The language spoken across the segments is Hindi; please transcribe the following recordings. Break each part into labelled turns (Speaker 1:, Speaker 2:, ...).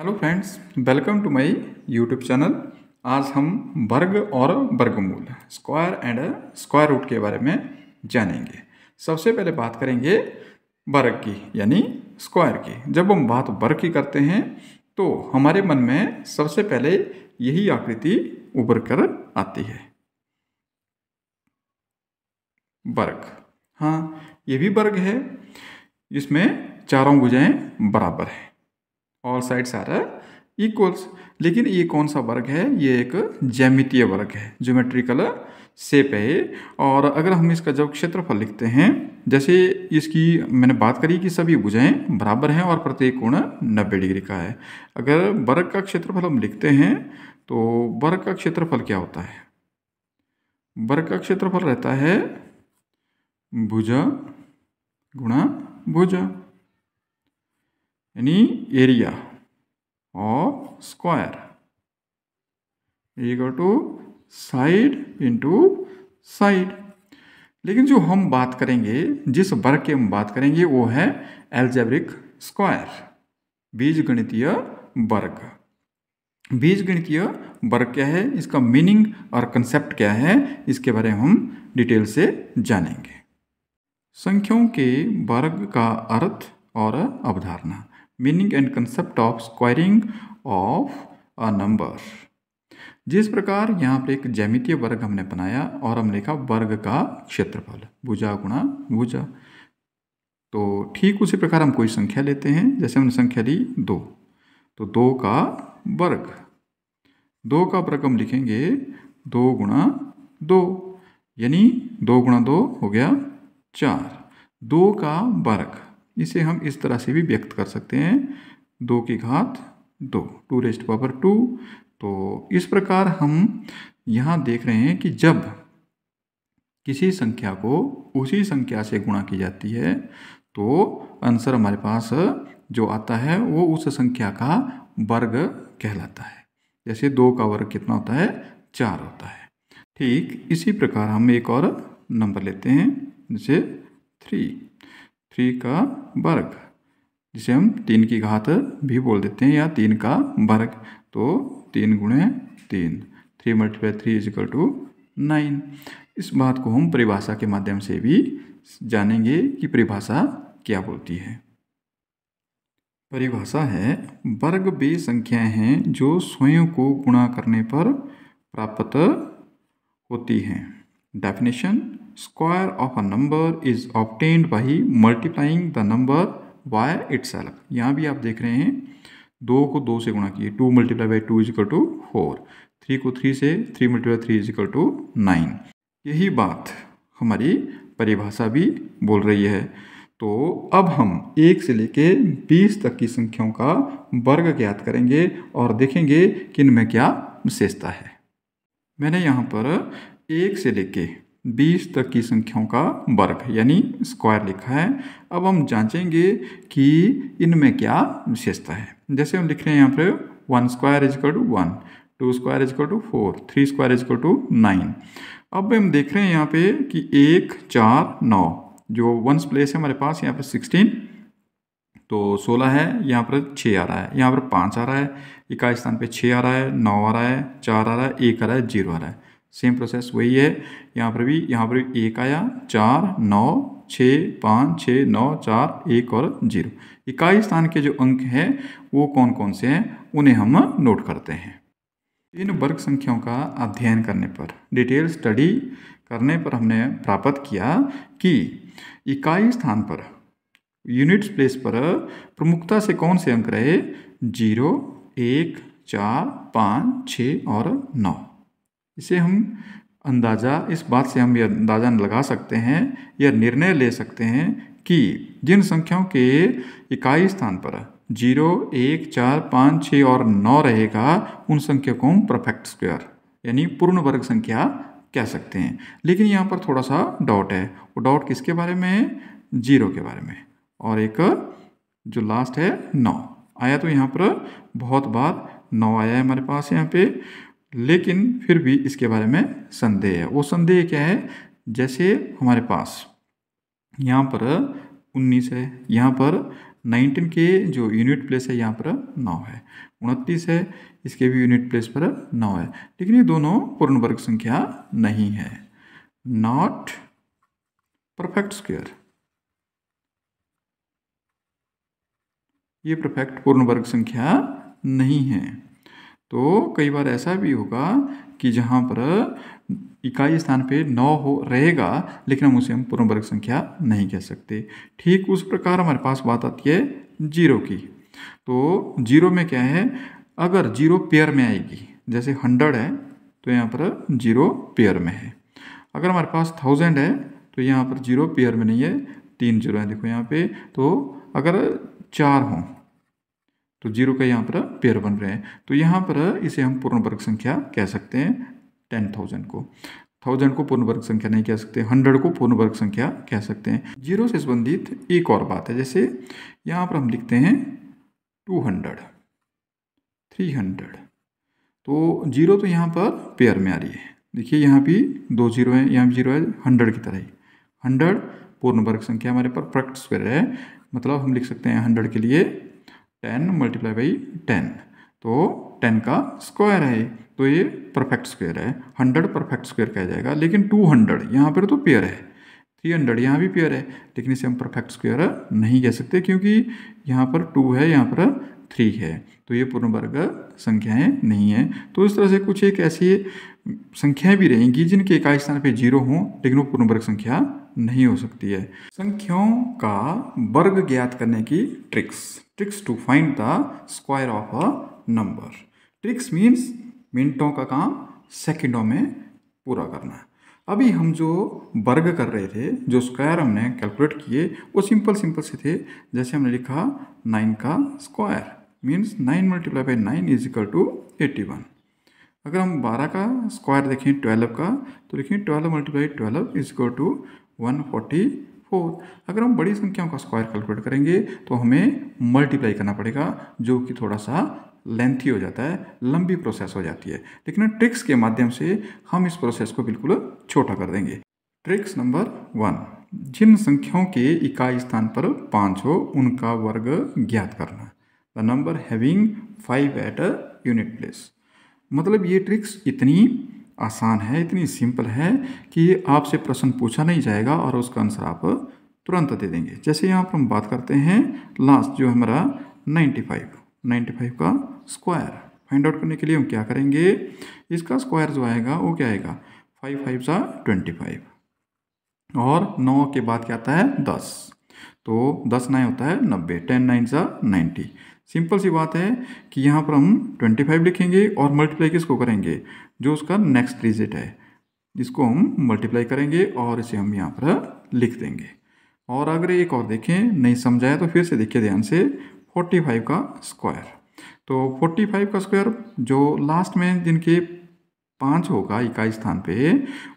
Speaker 1: Hello friends, welcome to my YouTube channel. आज हम वर्ग और वर्गमूल स्क्वायर एंड स्क्वायर रूट के बारे में जानेंगे। सबसे पहले बात करेंगे वर्ग की यानी स्क्वायर की। जब हम बात वर्ग की करते हैं तो हमारे मन में सबसे पहले यही आकृति उभर कर आती है, वर्ग। हाँ, ये भी वर्ग है। इसमें चारों भुजाएं बराबर हैं, ऑल साइड्स आर इक्वल्स। लेकिन ये कौन सा वर्ग है? ये एक ज्यामितीय वर्ग है, ज्योमेट्रिकल शेप है। और अगर हम इसका जब क्षेत्रफल लिखते हैं, जैसे इसकी मैंने बात करी कि सभी भुजाएं बराबर हैं और प्रत्येक कोण 90 डिग्री का है। अगर वर्ग का क्षेत्रफल हम लिखते हैं तो वर्ग का क्षेत्रफल क्या होता है? वर्ग का क्षेत्रफल रहता है भुजा गुणा भुजा, यानी area of square equal to side into side. लेकिन जो हम बात करेंगे, जिस वर्ग की हम बात करेंगे वो है एल्जेब्रिक स्क्वायर, बीजगणितीय वर्ग। बीजगणितीय वर्ग क्या है, इसका मीनिंग और कंसेप्ट क्या है, इसके बारे में हम डिटेल से जानेंगे। संख्याओं के वर्ग का अर्थ और अवधारणा, meaning and concept of squaring of a number. जिस प्रकार यहाँ पर एक ज्यामितीय वर्ग हमने बनाया और हमने लिखा वर्ग का क्षेत्रफल भुजा गुणा भुजा, तो ठीक उसी प्रकार हम कोई संख्या लेते हैं। जैसे हमने संख्या ली 2, तो 2 का वर्ग, 2 का वर्ग हम लिखेंगे 2 गुणा 2, यानी 2 गुणा 2 हो गया 4। 2 का वर्ग, इसे हम इस तरह से भी व्यक्त कर सकते हैं, 2 की घात 2, 2 रेज़्ड टू पावर 2। तो इस प्रकार हम यहाँ देख रहे हैं कि जब किसी संख्या को उसी संख्या से गुणा की जाती है तो आंसर हमारे पास जो आता है वो उस संख्या का वर्ग कहलाता है। जैसे 2 का वर्ग कितना होता है? 4 होता है। ठीक इसी प्रकार हम एक और नंबर लेते हैं, जैसे 3 का वर्ग, जिसे हम 3 की घात भी बोल देते हैं या 3 का वर्ग। तो 3 गुणे 3, 3 मल्टीप्लाई 3 इज इक्वल टू 9। इस बात को हम परिभाषा के माध्यम से भी जानेंगे कि परिभाषा क्या बोलती है। परिभाषा है, वर्ग वे संख्याएं हैं जो स्वयं को गुणा करने पर प्राप्त होती हैं। Definition, square of a number is obtained by multiplying the number by itself. यहाँ भी आप देख रहे हैं 2 को 2 से गुणा किए, 2 multiply by 2 is equal to 4, 3 को 3 से 3 मल्टीप्लाई 3 इज इक्वल टू 9। यही बात हमारी परिभाषा भी बोल रही है। तो अब हम 1 से लेके 20 तक की संख्याओं का वर्ग ज्ञात करेंगे और देखेंगे कि इनमें क्या विशेषता है। मैंने यहाँ पर 1 से लेके 20 तक की संख्याओं का वर्ग यानी स्क्वायर लिखा है। अब हम जांचेंगे कि इनमें क्या विशेषता है। जैसे हम लिख रहे हैं यहाँ पर 1 square is equal to 1, 2 square is equal to 4, 3 square is equal to 9। अब हम देख रहे हैं यहाँ पे कि 1, 4, 9 जो वंस प्लेस है हमारे पास, यहाँ पर 16 तो 16 है, यहाँ पर 6 आ रहा है, यहाँ पर 5 आ रहा है, इकाई स्थान पे 6 आ रहा है, 9 आ रहा है, 4 आ रहा है, 1 आ रहा है, 0 आ रहा है। सेम प्रोसेस वही है यहाँ पर भी 1 आया, 4, 9, 6, 5, 6, 9, 4, 1 और 0। इकाई स्थान के जो अंक हैं वो कौन कौन से हैं उन्हें हम नोट करते हैं। इन वर्ग संख्याओं का अध्ययन करने पर, डिटेल स्टडी करने पर हमने प्राप्त किया कि इकाई स्थान पर, यूनिट्स प्लेस पर प्रमुखता से कौन से अंक रहे? 0, 1, 4, 5, 6 और 9। इसे हम अंदाज़ा, इस बात से हम यह अंदाज़ा लगा सकते हैं या निर्णय ले सकते हैं कि जिन संख्याओं के इकाई स्थान पर 0, 1, 4, 5, 6 और 9 रहेगा उन संख्या को हम परफेक्ट स्क्वायर यानी पूर्ण वर्ग संख्या कह सकते हैं। लेकिन यहाँ पर थोड़ा सा डाउट है। वो डाउट किसके बारे में है? 0 के बारे में। और एक जो लास्ट है 9 आया, तो यहाँ पर बहुत बार 9 आया है हमारे पास यहाँ पे, लेकिन फिर भी इसके बारे में संदेह है। वो संदेह क्या है? जैसे हमारे पास यहाँ पर 19 है, यहाँ पर 19 के जो यूनिट प्लेस है यहाँ पर 9 है। 29 है, इसके भी यूनिट प्लेस पर 9 है, लेकिन ये दोनों पूर्ण वर्ग संख्या नहीं है। नॉट परफेक्ट स्क्वायर, ये परफेक्ट पूर्ण वर्ग संख्या नहीं है। तो कई बार ऐसा भी होगा कि जहाँ पर इकाई स्थान पे 9 रहेगा, लेकिन हम पूर्ण वर्ग संख्या नहीं कह सकते। ठीक उस प्रकार हमारे पास बात आती है 0 की। तो 0 में क्या है, अगर 0 पेयर में आएगी, जैसे 100 है तो यहाँ पर 0 पेयर में है। अगर हमारे पास 1000 है तो यहाँ पर 0 पेयर में नहीं है, 3 0 है देखो यहाँ पे। तो अगर 4 हों तो 0 का यहाँ पर पेयर बन रहे हैं, तो यहाँ पर इसे हम पूर्ण वर्ग संख्या कह सकते हैं। 10,000 को 1000 को पूर्ण वर्ग संख्या नहीं कह सकते, 100 को पूर्ण वर्ग संख्या कह सकते हैं। 0 से संबंधित एक और बात है, जैसे यहाँ पर हम लिखते हैं 200, 300, तो 0 तो यहाँ पर पेयर में आ रही है। देखिए यहाँ भी 2 0 है, यहाँ भी 0 है, 100 की तरह ही। 100 पूर्ण वर्ग संख्या हमारे पर परफेक्ट स्क्वायर है, मतलब हम लिख सकते हैं 100 के लिए 10 × 10, तो 10 का स्क्वायर है, तो ये परफेक्ट स्क्वायर है। 100 परफेक्ट स्क्वायर कहा जाएगा। लेकिन 200 यहाँ पर तो पेयर है, 300 यहाँ भी पेयर है, लेकिन इसे हम परफेक्ट स्क्वायर नहीं कह सकते, क्योंकि यहाँ पर 2 है, यहाँ पर 3 है, तो ये पूर्ण वर्ग संख्याएं नहीं है। तो इस तरह से कुछ एक ऐसी संख्याएं भी रहेंगी जिनके इकाई स्थान पे 0 हों, लेकिन वो पूर्ण वर्ग संख्या नहीं हो सकती है। संख्याओं का वर्ग ज्ञात करने की tricks to find the square of a number. Tricks means मिनटों का काम सेकंडों में पूरा करना। अभी हम जो वर्ग कर रहे थे, जो स्क्वायर हमने कैलकुलेट किए, वो सिंपल से थे। जैसे हमने लिखा 9 का स्क्वायर मीन्स 9 × 9 = 81। अगर हम 12 का स्क्वायर देखें 12 का, तो लिखें 12 × 12 = 144। अगर हम बड़ी संख्याओं का स्क्वायर कैलकुलेट करेंगे तो हमें मल्टीप्लाई करना पड़ेगा, जो कि थोड़ा सा लेंथी हो जाता है, लंबी प्रोसेस हो जाती है। लेकिन ट्रिक्स के माध्यम से हम इस प्रोसेस को बिल्कुल छोटा कर देंगे। ट्रिक्स नंबर 1, जिन संख्याओं के इकाई स्थान पर 5 हो उनका वर्ग ज्ञात करना। The number having 5 at a unit place. मतलब ये ट्रिक्स इतनी आसान है, इतनी सिंपल है कि आपसे प्रश्न पूछा नहीं जाएगा और उसका आंसर आप तुरंत दे देंगे। जैसे यहाँ पर हम बात करते हैं लास्ट जो हमारा 95 का स्क्वायर फाइंड आउट करने के लिए हम क्या करेंगे, इसका स्क्वायर जो आएगा वो क्या आएगा, 5 5 = 25 और 9 के बाद क्या आता है 10, तो 10 9 होता है 90, 10 9 = 90। सिंपल सी बात है कि यहाँ पर हम 25 लिखेंगे और मल्टीप्लाई किसको करेंगे, जो उसका नेक्स्ट डिजिट है, इसको हम मल्टीप्लाई करेंगे और इसे हम यहाँ पर लिख देंगे। और अगर एक और देखें, नहीं समझाया तो फिर से देखिए ध्यान से, 45 का स्क्वायर। तो 45 का स्क्वायर जो लास्ट में जिनके 5 होगा इकाई स्थान पे,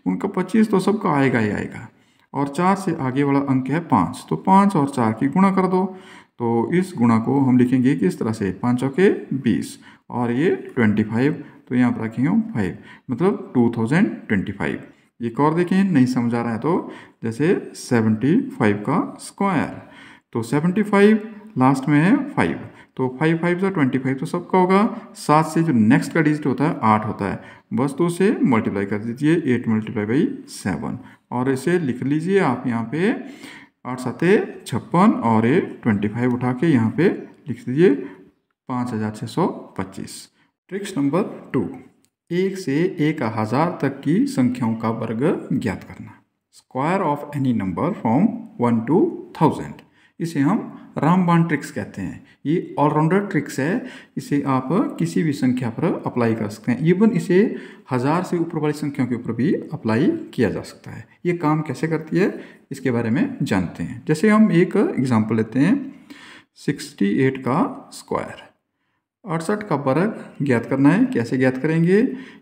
Speaker 1: उनका 25 तो सबका आएगा ही आएगा, और 4 से आगे वाला अंक है 5, तो 5 और 4 की गुणा कर दो। तो इस गुणा को हम लिखेंगे किस तरह से, 5 चौके 20 और ये 25, तो यहाँ पर रखेंगे हम 5, मतलब 2025। एक और देखें, नहीं समझ आ रहा है तो जैसे 75 का स्क्वायर, तो 75 लास्ट में है 5, तो 5 5 = 25, तो सबका होगा। 7 से जो नेक्स्ट का डिजिट होता है 8 होता है, बस तो उसे मल्टीप्लाई कर दीजिए, 8 × 7 और इसे लिख लीजिए आप यहाँ पे 8 7 56 और ये 25 उठा के यहाँ पे लिख दीजिए 5625। ट्रिक्स नंबर 2, 1 से 1000 तक की संख्याओं का वर्ग ज्ञात करना। Square of any number from 1 to 1000, इसे हम रामबाण ट्रिक्स कहते हैं। ये ऑलराउंडर ट्रिक्स है, इसे आप किसी भी संख्या पर अप्लाई कर सकते हैं। इवन इसे 1000 से ऊपर वाली संख्याओं के ऊपर भी अप्लाई किया जा सकता है। ये काम कैसे करती है इसके बारे में जानते हैं। जैसे हम एक एग्जांपल लेते हैं, 68 का स्क्वायर, 68 का वर्ग ज्ञात करना है। कैसे ज्ञात करेंगे,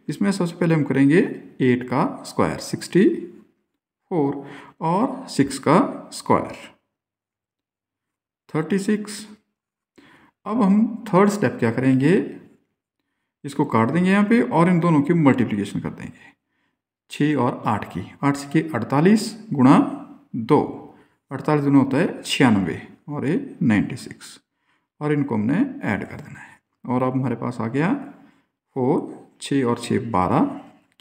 Speaker 1: इसमें सबसे पहले हम करेंगे 8 का स्क्वायर 64 और 6 का स्क्वायर 36। अब हम थर्ड स्टेप क्या करेंगे, इसको काट देंगे यहाँ पे और इन दोनों की मल्टीप्लिकेशन कर देंगे 6 और 8 की। 8 से 48 गुणा 2, 48 गुना होता है 96 और ये 96 और इनको हमने ऐड कर देना है। और अब हमारे पास आ गया 4, 6 और 6 12,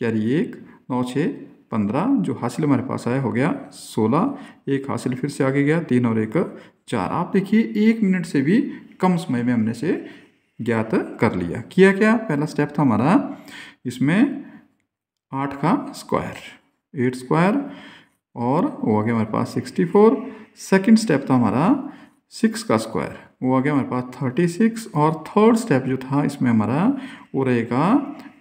Speaker 1: कैरी 1, 9 6 15, जो हासिल हमारे पास आया हो गया 16, एक हासिल फिर से आगे गया 3 और 1 4। आप देखिए 1 मिनट से भी कम समय में हमने से ज्ञात कर लिया। किया क्या, पहला स्टेप था हमारा इसमें 8 का स्क्वायर 8 स्क्वायर और वो आ गया हमारे पास 64। सेकंड स्टेप था हमारा 6 का स्क्वायर, वो आ गया हमारे पास 36। और थर्ड स्टेप जो था इसमें हमारा वो रहेगा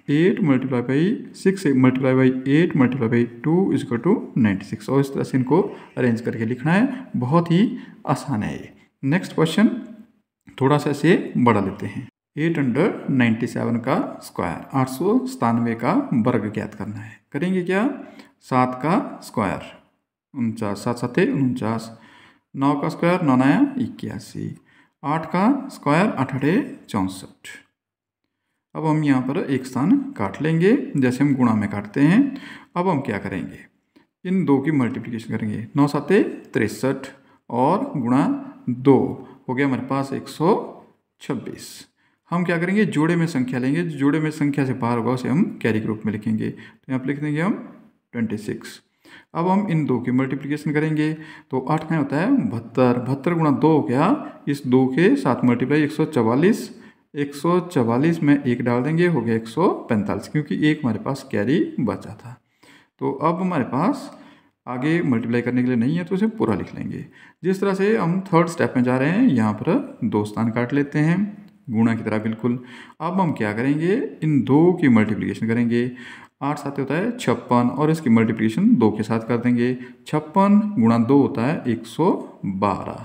Speaker 1: 8 multiply by 6 multiply by 8 multiply by 2 is equal to 96। और इस तरह से इनको अरेंज करके लिखना है, बहुत ही आसान है ये। नेक्स्ट क्वेश्चन थोड़ा सा इसे बढ़ा लेते हैं। 897 का स्क्वायर 897 का वर्ग ज्ञात करना है। करेंगे क्या, 7 का स्क्वायर 49, 7 7 49, 9 का स्क्वायर 9 9 81, 8 का स्क्वायर 8 8 64। अब हम यहाँ पर एक स्थान काट लेंगे जैसे हम गुणा में काटते हैं। अब हम क्या करेंगे, इन दो की मल्टीप्लिकेशन करेंगे। 9 7 63 और गुणा 2 हो गया हमारे पास 126। हम क्या करेंगे, जोड़े में संख्या लेंगे, जोड़े में संख्या से बाहर होगा उसे हम कैरी के रूप में लिखेंगे। तो यहाँ पर लिख देंगे हम 26। अब हम इन दो की मल्टीप्लिकेशन करेंगे तो 8 में होता है 72, 72 गुणा 2 हो गया, इस 2 के साथ मल्टीप्लाई 144, 144 में 1 डाल देंगे हो गया 145, क्योंकि एक हमारे पास कैरी बचा था। तो अब हमारे पास आगे मल्टीप्लाई करने के लिए नहीं है तो उसे पूरा लिख लेंगे। जिस तरह से हम थर्ड स्टेप में जा रहे हैं, यहाँ पर 2 स्थान काट लेते हैं गुणा की तरह बिल्कुल। अब हम क्या करेंगे, इन 2 की मल्टीप्लिकेशन करेंगे। 8 7 होता है 56 और इसकी मल्टीप्लिकेशन 2 के साथ कर देंगे। 56 गुणा 2 होता है 112,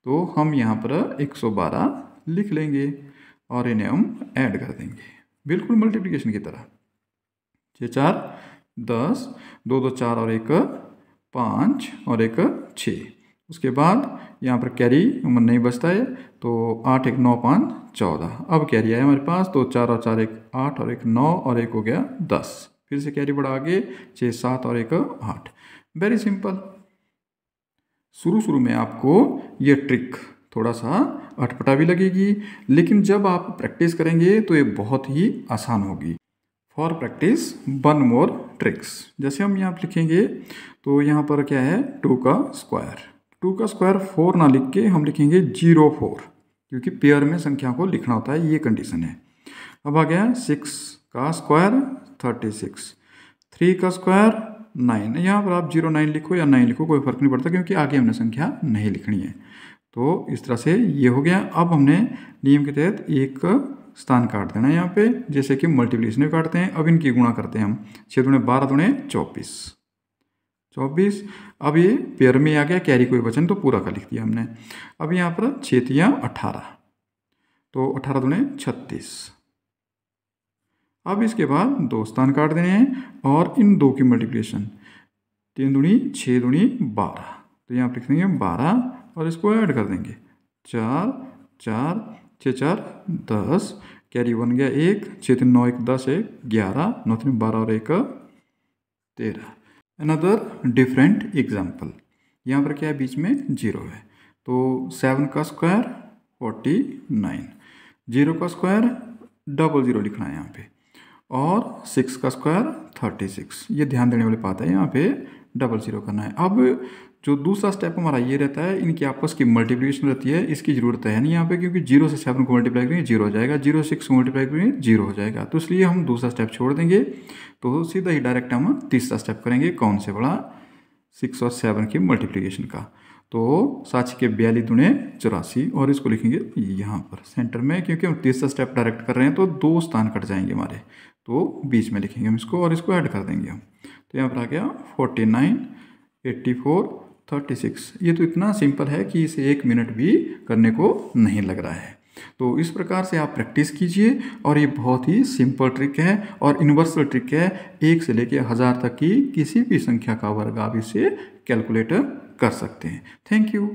Speaker 1: तो हम यहाँ पर 112 लिख लेंगे और इन्हें हम ऐड कर देंगे बिल्कुल मल्टीप्लिकेशन की तरह। 6 4 10, 2 2 4 और 1 5 और 1 6। उसके बाद यहाँ पर कैरी नहीं बचता है तो 8 1 9 5 14। अब कैरी आया हमारे पास तो 4 और 4 1 8 और 1 9 और 1 हो गया 10। फिर से कैरी बढ़ा आगे 6 7 और 1 8। Very simple. शुरू में आपको ये ट्रिक थोड़ा सा अटपटा भी लगेगी, लेकिन जब आप प्रैक्टिस करेंगे तो ये बहुत ही आसान होगी। For practice 1 more tricks. जैसे हम यहाँ पर लिखेंगे तो यहाँ पर क्या है 2 का स्क्वायर, 2 का स्क्वायर 4 ना लिख के हम लिखेंगे 04, क्योंकि पेयर में संख्या को लिखना होता है, ये कंडीशन है। अब आ गया 6 का स्क्वायर 36, 3 का स्क्वायर 9। यहाँ पर आप 09 लिखो या 9 लिखो कोई फर्क नहीं पड़ता, क्योंकि आगे हमने संख्या नहीं लिखनी है। तो इस तरह से ये हो गया। अब हमने नियम के तहत एक स्थान काट देना है यहाँ पे, जैसे कि मल्टीप्लिकेशन में काटते हैं। अब इनकी गुणा करते हैं हम। 6 दूने 12 दूने 24। अब ये पेयर में आ गया, कैरी कोई वचन तो पूरा का लिख दिया हमने। अब यहाँ पर 6 3 18, तो 18 दूने 36। अब इसके बाद 2 स्थान काट देने हैं और इन 2 की मल्टीप्लिकेशन 3 दूनी 6 दूनी 12, तो यहाँ पर लिख देंगे 12 और इसको ऐड कर देंगे 4 4 6 4 10, कैरी बन गया 1, 6 3 9 1 10 1 11, 9 3 12 और 1 13। अनदर डिफरेंट एग्जाम्पल, यहाँ पर क्या है बीच में 0 है, तो 7 का स्क्वायर 49, 0 का स्क्वायर 00 लिखना है यहाँ पे, और 6 का स्क्वायर 36। ये ध्यान देने वाली बात है, यहाँ पे 00 करना है। अब जो दूसरा स्टेप हमारा ये रहता है, इनकी आपस की मल्टीप्लिकेशन रहती है, इसकी ज़रूरत है नहीं यहाँ पे, क्योंकि 0 से 7 को मल्टीप्लाई करेंगे 0 हो जाएगा, 0 6 को मल्टीप्लाई करेंगे 0 हो जाएगा, तो इसलिए हम दूसरा स्टेप छोड़ देंगे। तो सीधा ही डायरेक्ट हम तीसरा स्टेप करेंगे। कौन से बड़ा, 6 और 7 की मल्टीप्लिकेशन का। तो 7 के 42 दूने 84 और इसको लिखेंगे यहाँ पर सेंटर में, क्योंकि हम तीसरा स्टेप डायरेक्ट कर रहे हैं तो 2 स्थान कट जाएंगे हमारे, तो बीच में लिखेंगे हम इसको और इसको ऐड कर देंगे हम। तो यहाँ पर आ गया 49 84 36। ये तो इतना सिंपल है कि इसे 1 मिनट भी करने को नहीं लग रहा है। तो इस प्रकार से आप प्रैक्टिस कीजिए, और ये बहुत ही सिंपल ट्रिक है और यूनिवर्सल ट्रिक है। 1 से लेकर 1000 तक की किसी भी संख्या का वर्ग आप इसे कैलकुलेट कर सकते हैं। Thank you.